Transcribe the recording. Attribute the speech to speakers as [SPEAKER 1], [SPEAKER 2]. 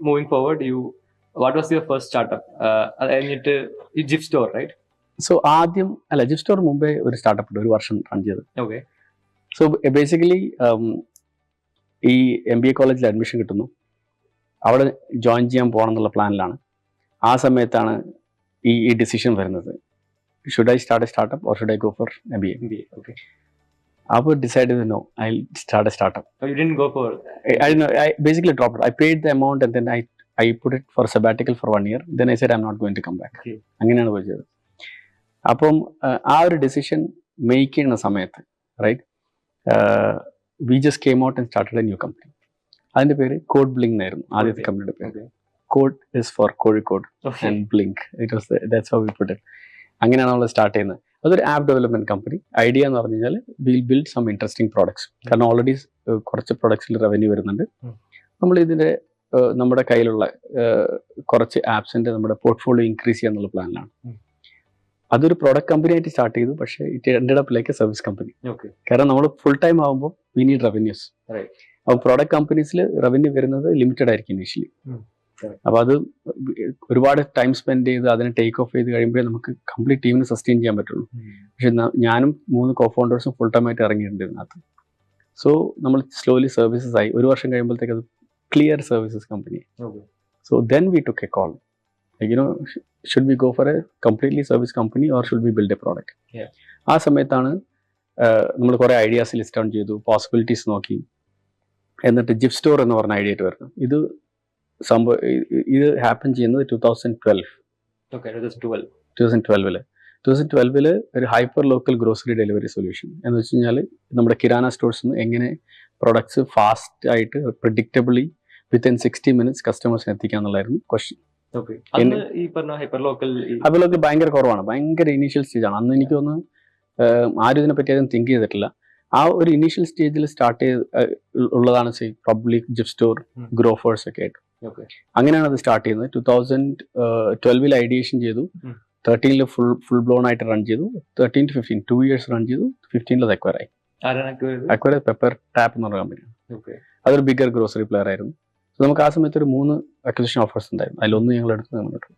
[SPEAKER 1] moving forward, what was your first startup? എന്നിട്ട് GIF store, right?
[SPEAKER 2] So ആദ്യം GIF store മുമ്പേ ഒരു startup ഉണ്ട്, ഒരു വർഷം റൺ ചെയ്ത്.
[SPEAKER 1] ഓക്കെ.
[SPEAKER 2] സോ ബേസിക്കലി ഈ MBA കോളേജിൽ അഡ്മിഷൻ കിട്ടുന്നു, അവിടെ ജോയിൻ ചെയ്യാൻ പോകണം എന്നുള്ള പ്ലാനിലാണ്. ആ സമയത്താണ് ഈ ഡിസിഷൻ വരുന്നത്, should I start A startup or should I go for MBA?
[SPEAKER 1] Okay.
[SPEAKER 2] I decided no, I'll start a startup.
[SPEAKER 1] Oh, you didn't go for?
[SPEAKER 2] I basically dropped it. I paid the amount and then I put it for sabbatical for 1 year. Then I said I'm not going to come back. അങ്ങനെയാണ് പോയത്. അപ്പം ആ ഒരു decision make ചെയ്യുന്ന സമയത്ത്, right, we just came out and started a new company. അതിന്റെ പേര് code blink ആയിരുന്നു ആദ്യത്തെ കമ്പനിയുടെ പേര്. Code is for Kozhikode and blink. That's how we put it. അങ്ങനെയാണ് നമ്മൾ സ്റ്റാർട്ട് ചെയ്യുന്നത്. അതൊരു ആപ്പ് ഡെവലപ്മെന്റ് കമ്പനി. ഐഡിയ എന്ന് പറഞ്ഞു കഴിഞ്ഞാൽ will build some interesting products. കാരണം ഓൾറെഡി കുറച്ച് പ്രൊഡക്ട്സിൽ റവന്യൂ വരുന്നുണ്ട്. നമ്മൾ ഇതിന്റെ നമ്മുടെ കയ്യിലുള്ള കുറച്ച് ആപ്സിന്റെ നമ്മുടെ പോർട്ട്ഫോളിയോ ഇൻക്രീസ് ചെയ്യാന്നുള്ള പ്ലാനിലാണ്. അതൊരു പ്രോഡക്റ്റ് കമ്പനി ആയിട്ട് സ്റ്റാർട്ട് ചെയ്തു, പക്ഷേ it ended up like A service company. കാരണം നമ്മൾ ഫുൾ ടൈം ആകുമ്പോൾ വി നീഡ് റവന്യൂസ്. അപ്പോൾ പ്രോഡക്റ്റ് കമ്പനീസിൽ റവന്യൂ വരുന്നത് ലിമിറ്റഡ് ആയിരിക്കും ഇനീഷ്യലി. അപ്പോൾ അത് ഒരുപാട് ടൈം സ്പെൻഡ് ചെയ്ത് അതിനെ ടേക്ക് ഓഫ് ചെയ്ത് കഴിയുമ്പോഴേ നമുക്ക് കംപ്ലീറ്റ് ടീമിന് സസ്റ്റെയിൻ ചെയ്യാൻ പറ്റുള്ളൂ. പക്ഷെ ഞാനും 3 co-founders ഫുൾ ടൈം ആയിട്ട് ഇറങ്ങിയിട്ടുണ്ട് ഇതിനകത്ത്. സോ നമ്മൾ സ്ലോലി സർവീസസ് ആയി. ഒരു വർഷം കഴിയുമ്പോഴത്തേക്ക് അത് clear services company. So then we took A call, should we go for A completely service company or should we build A product? ആ സമയത്താണ് നമ്മൾ കുറേ ഐഡിയാസ് ലിസ്റ്റ് ഡൗൺ ചെയ്തു, പോസിബിലിറ്റീസ് നോക്കി. എന്നിട്ട് ജിഫ് സ്റ്റോർ എന്ന് പറഞ്ഞ ഐഡിയ ആയിട്ട് വരുന്നു. ഇത് ഹാപ്പൻ ചെയ്യുന്നത് 2012. 2012 ഒരു hyper local grocery delivery solution എന്ന് വെച്ച് കഴിഞ്ഞാൽ നമ്മുടെ കിരാന സ്റ്റോഴ്സിൽ നിന്ന് എങ്ങനെ പ്രൊഡക്ട്സ് ഫാസ്റ്റ് ആയിട്ട് പ്രിഡിക്റ്റബിളി വിത്തിൻ 60 minutes കസ്റ്റമേഴ്സിന് എത്തിക്കാന്നുള്ളായിരുന്നു ക്വസ്റ്റ്യൻ.
[SPEAKER 1] ഹൈപ്പർ ലോക്കൽ
[SPEAKER 2] ഭയങ്കര കുറവാണ്, ഭയങ്കര ഇനീഷ്യൽ സ്റ്റേജ് ആണ്. അന്ന് എനിക്ക് തോന്നുന്നു ആരും ഇതിനെപ്പറ്റി അതൊന്നും തിങ്ക് ചെയ്തിട്ടില്ല. ആ ഒരു ഇനീഷ്യൽ സ്റ്റേജിൽ സ്റ്റാർട്ട് ഉള്ളതാണ് പ്രോബബ്ലി ജിഫ് സ്റ്റോർ, ഗ്രോഫേഴ്സ് ഒക്കെ ആയിട്ട്. അങ്ങനെയാണ് അത് സ്റ്റാർട്ട് ചെയ്യുന്നത്. 2012 ഐഡിയേഷൻ ചെയ്തു, 13 ഫുൾ ബ്ലോൺ ആയിട്ട് റൺ ചെയ്തു, 13 to 15 2 years റൺ ചെയ്തു. 15 അക്വയർ ആയി. അക്വയർ പെപ്പർ ടാപ്പ് എന്ന് പറഞ്ഞ കമ്പനിയാണ്. അതൊരു ബിഗർ ഗ്രോസറി പ്ലെയർ ആയിരുന്നു. നമുക്ക് ആ സമയത്ത് ഒരു 3 അക്വിസിഷൻ ഓഫേഴ്സ് ഉണ്ടായിരുന്നു. അതിലൊന്ന് ഞങ്ങൾ എടുത്ത് മുന്നോട്ട്.